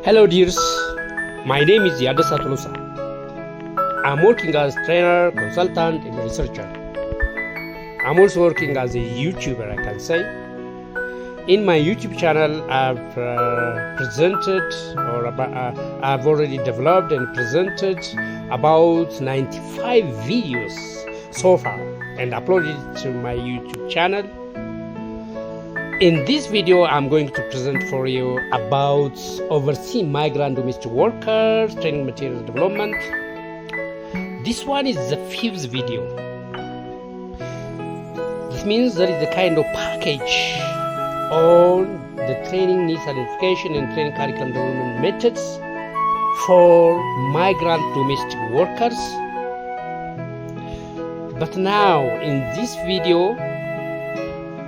Hello dears, my name is Yada Satulusa. I'm working as trainer, consultant and researcher. I'm also working as a YouTuber, I can say. In my YouTube channel, I've presented I've already developed and presented about 95 videos so far and uploaded it to my YouTube channel. In this video, I'm going to present for you about overseas migrant domestic workers, training materials development. This one is the 5th video. This means there is a kind of package on the training needs identification and training curriculum development methods for migrant domestic workers. But now, in this video,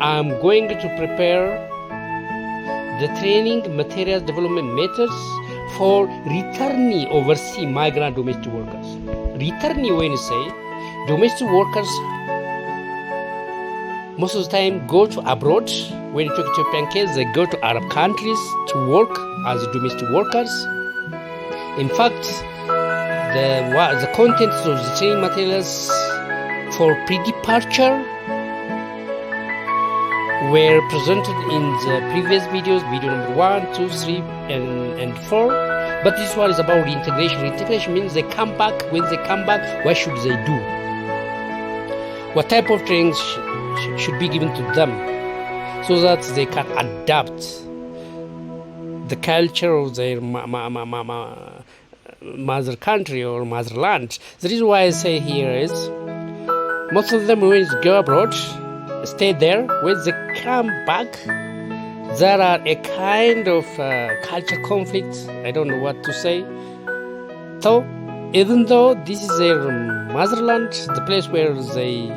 I'm going to prepare the training materials development methods for returning overseas migrant domestic workers. Returning, when you say, domestic workers most of the time go to abroad. When you talk Ethiopian case, they go to Arab countries to work as domestic workers. In fact, the contents of the training materials for pre-departure were presented in the previous videos, video number 1, 2, 3, and 4. But this one is about reintegration. Reintegration means they come back. When they come back, what should they do? What type of trainings should be given to them so that they can adapt the culture of their mother country or motherland. The reason why I say here is most of them, when they go abroad, stay there. When they come back, there are a kind of culture conflict. I don't know what to say. So, even though this is their motherland, the place where they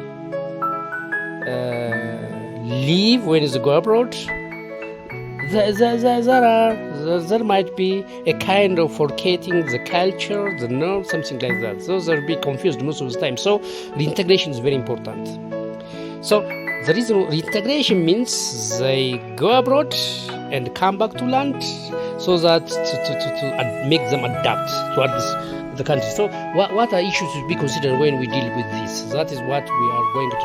live when they go abroad, there might be a kind of forgetting the culture, the norm, something like that. So they'll be confused most of the time. So reintegration is very important. So the reason reintegration means they go abroad and come back to land, so that to make them adapt to the country. So what are issues to be considered when we deal with this? That is what we are going to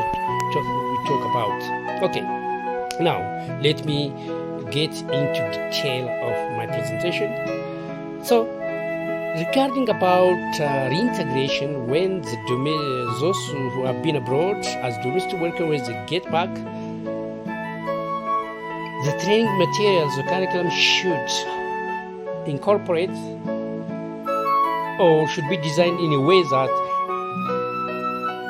talk about. Okay, now let me get into detail of my presentation. So regarding about reintegration, when those who have been abroad as domestic workers, when they get back, the training materials, the curriculum should incorporate or should be designed in a way that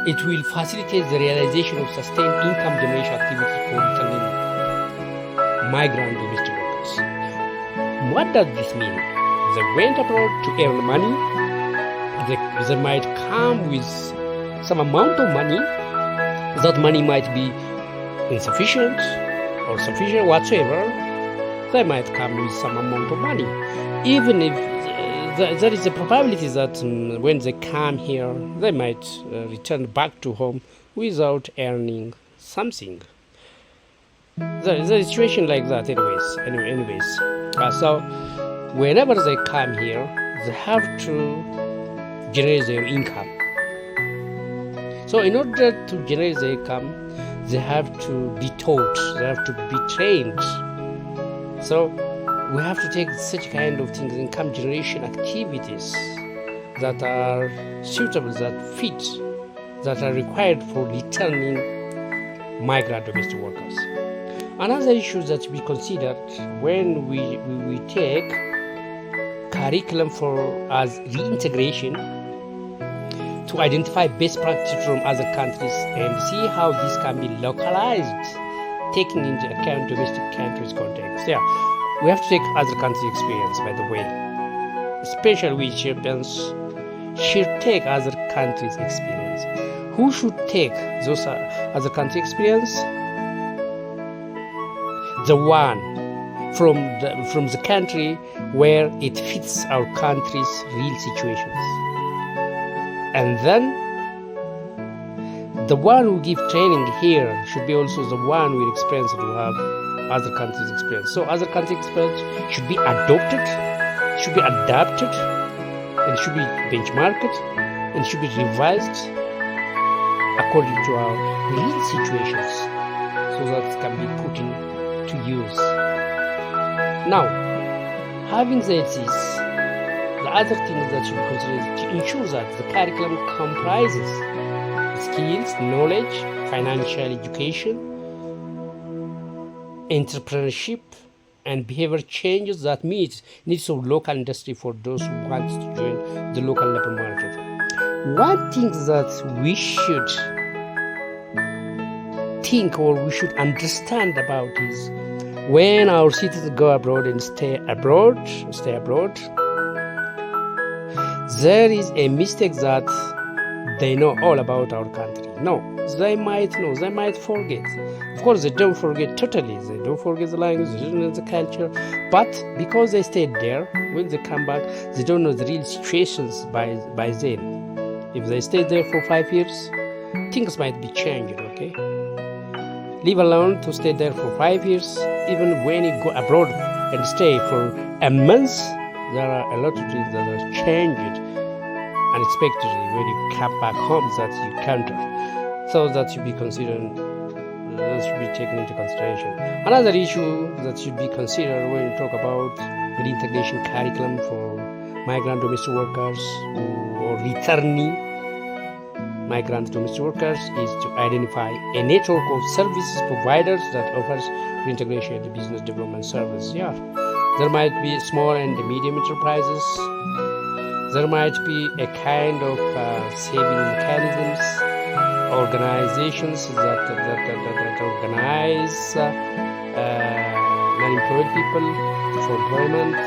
it will facilitate the realization of sustained income generation activity for returning migrant domestic workers. What does this mean? They went abroad to earn money. They might come with some amount of money. That money might be insufficient or sufficient whatsoever. They might come with some amount of money. Even if there is a probability that when they come here, they might return back to home without earning something. There is a situation like that anyways. So whenever they come here, they have to generate their income. So in order to generate their income, they have to be taught, they have to be trained. So we have to take such kind of things, income generation activities that are suitable, that fit, that are required for returning migrant domestic workers. Another issue that we considered when we take curriculum as reintegration to identify best practices from other countries and see how this can be localized, taking into account domestic countries' context. Yeah, we have to take other countries' experience, by the way. Especially we Ethiopians should take other countries' experience. Who should take those other countries' experience? The one from the country where it fits our country's real situations. And then the one who give training here should be also the one with experience to have other countries' experience. So other countries' experience should be adopted, should be adapted and should be benchmarked and should be revised according to our real situations so that it can be put into use. Now, having said this, the other things that you consider is to ensure that the curriculum comprises skills, knowledge, financial education, entrepreneurship, and behavior changes that meet needs of local industry for those who want to join the local labor market. One thing that we should think or we should understand about is when our citizens go abroad and stay abroad, there is a mistake that they know all about our country. No, they might know, they might forget. Of course, they don't forget totally. They don't forget the language, they don't know the culture. But because they stayed there, when they come back, they don't know the real situations by then. If they stay there for 5 years, things might be changed, okay? Leave alone to stay there for 5 years. Even when you go abroad and stay for a month, there are a lot of things that are changed unexpectedly when you come back home that you counter. So that should be considered, that should be taken into consideration. Another issue that should be considered when you talk about the integration curriculum for migrant domestic workers or returning migrant domestic workers is to identify a network of services providers that offers reintegration and business development service. Yeah, there might be small and medium enterprises. There might be a kind of saving mechanisms, organizations that organize unemployed people for employment.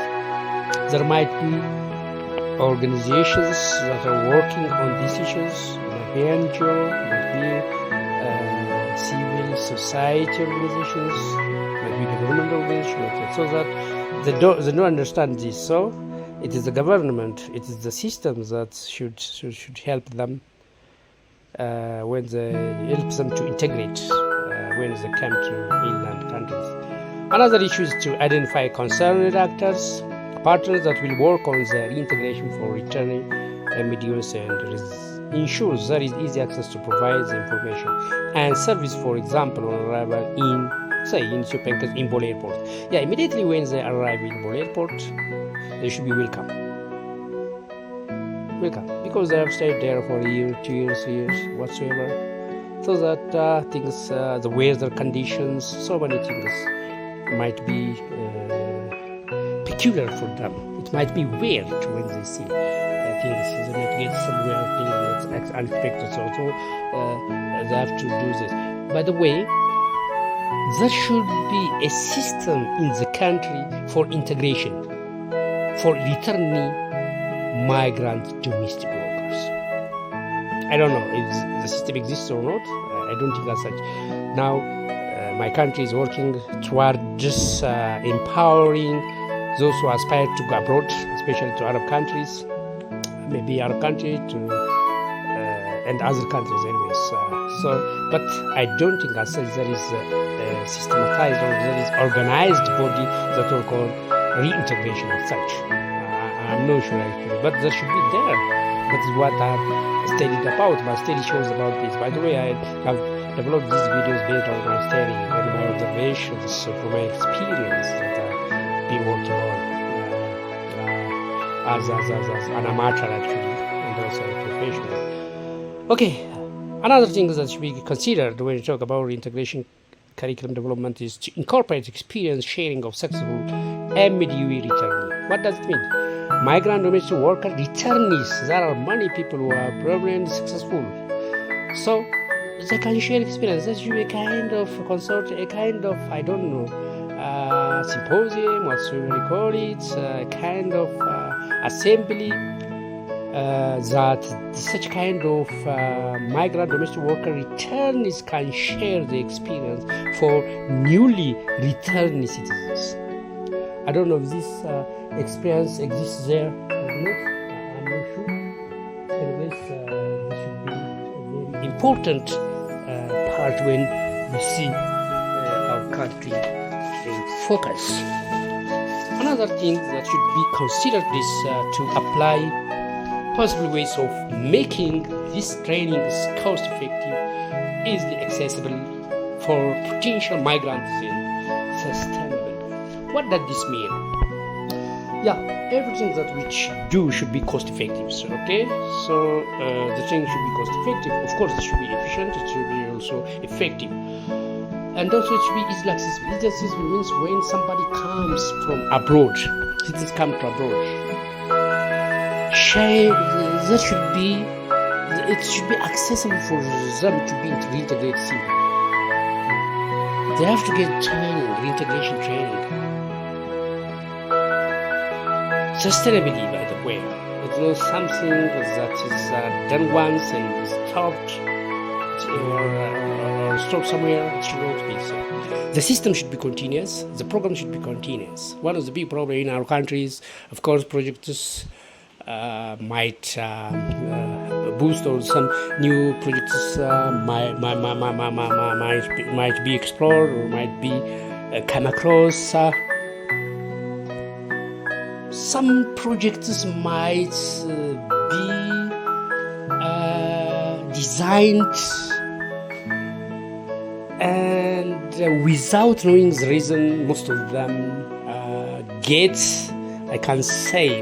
There might be organizations that are working on these issues. Might be NGO, might be civil society organizations, might be government organizations. So that they don't understand this. So it is the government, it is the systems that should help them when they help them to integrate when they come to inland countries. Another issue is to identify concerned actors, partners that will work on the reintegration for returning mediums and ensures there is easy access to provide the information and service, for example, on arrival in Ethiopian case, in Bole Airport. Yeah, immediately when they arrive in Bole Airport, they should be welcome because they have stayed there for a year, 2 years, 3 years, whatsoever. So that things, the weather conditions, so many things might be peculiar for them. It might be weird when they see things. They might get some weird things that's unexpected. So they have to do this. By the way, there should be a system in the country for integration, for returning migrant domestic workers. I don't know if the system exists or not. I don't think as such. Now, my country is working toward just empowering those who aspire to go abroad, especially to Arab countries, maybe Arab country to and other countries anyways. But I don't think as such there is a systematized or there is organized body that will call reintegration as such. I'm not sure actually, but there should be there. That is what I've studied about. My study shows about this. By the way, I have developed these videos based on my study and my observations from my experience that I've been working on as an amateur actually, and also a professional. Okay, another thing that should be considered when you talk about reintegration curriculum development is to incorporate experience sharing of successful MDUE returning. What does it mean? Migrant domestic worker returnees. There are many people who are probably successful. So they can share experience. That should be a kind of consult, a kind of, I don't know, symposium, whatsoever you call it, a kind of assembly that such kind of migrant domestic worker returnees can share the experience for newly returned citizens. I don't know if this experience exists there or not. I'm not sure. Anyways, this should be a very important part when we see our country in focus. Another thing that should be considered is to apply possible ways of making this training cost effective, easily accessible for potential migrants and sustainable. What does this mean? Yeah, everything that we do should be cost effective. So, okay, so the training should be cost effective. Of course, it should be efficient. It should be also effective, and also it should be easily accessible. Easily accessible means when somebody comes from abroad, citizens come to abroad. That should be. It should be accessible for them to be reintegrated simply. They have to get training, reintegration training. Sustainability, by the way, it's not something that is done once and stopped or stopped somewhere. It should not be so. The system should be continuous. The program should be continuous. One of the big problems in our countries, of course, projects might boost, or some new projects might be explored or might be come across. Some projects might be designed and without knowing the reason, most of them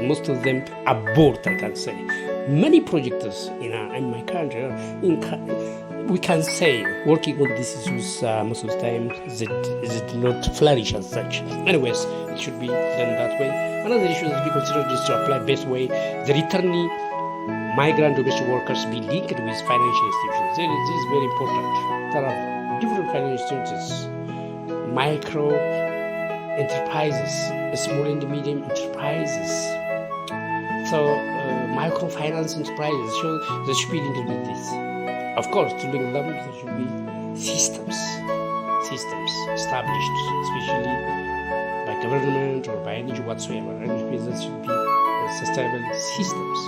most of them abort, I can say. Many projects in my country, we can say, working on these issues most of the time, it not flourish as such. Anyways, it should be done that way. Another issue that we consider is to apply best way the returning migrant domestic workers be linked with financial institutions. This is very important. There are different financial institutions, micro enterprises, small and medium enterprises. So microfinance enterprises, so they should be linked with this. Of course, to link them, there should be systems established, especially by government or by NGO whatsoever. And there should be sustainable systems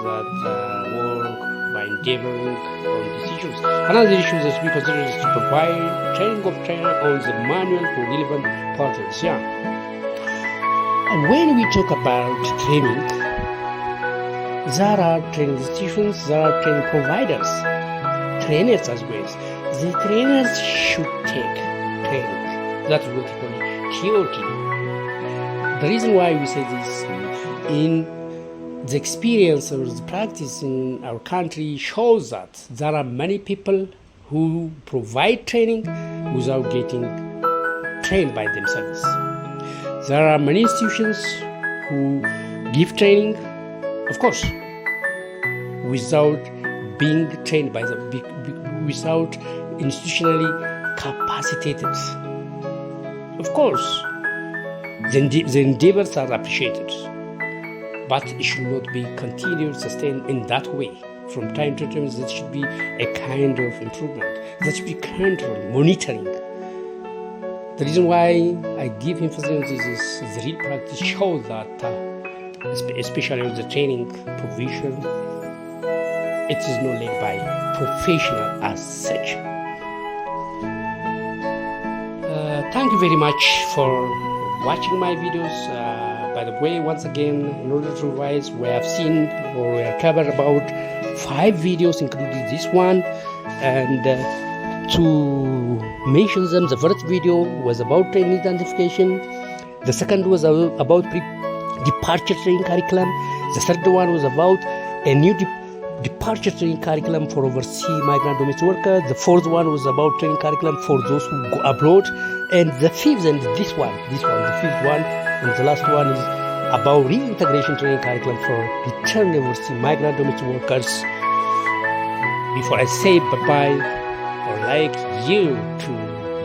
that work by endeavoring on these issues. Another issue that we consider is to provide training of trainer on the manual for relevant partners. Yeah. And when we talk about training, there are training institutions, there are training providers, trainers as well. The trainers should take training. That's what we call TOT. The reason why we say this, in the experience or the practice in our country shows that there are many people who provide training without getting trained by themselves. There are many institutions who give training, of course, without being trained by them, without institutionally capacitated. Of course, the endeavors are appreciated, but it should not be continued, sustained in that way. From time to time, that should be a kind of improvement. That should be control, monitoring. The reason why I give emphasis on this is the real practice shows that, especially with the training provision, it is not led by professional as such. Thank you very much for watching my videos. By the way, once again, in order to revise, we have seen or we have covered about 5 videos, including this one, and to mention them, the first video was about training identification, the second was about departure training curriculum, the third one was about a new departure training curriculum for overseas migrant domestic workers, the fourth one was about training curriculum for those who go abroad, and the fifth, and the fifth one, and the last one is about reintegration training curriculum for return overseas migrant domestic workers. Before I say bye-bye, I'd like you to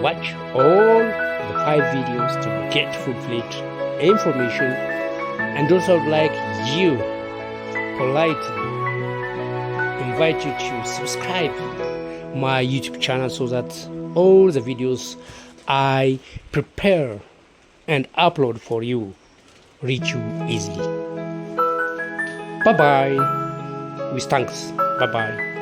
watch all the 5 videos to get full-fledged information, and also I'd like you politely invite you to subscribe my YouTube channel so that all the videos I prepare and upload for you reach you easily. Bye bye, with thanks. Bye bye.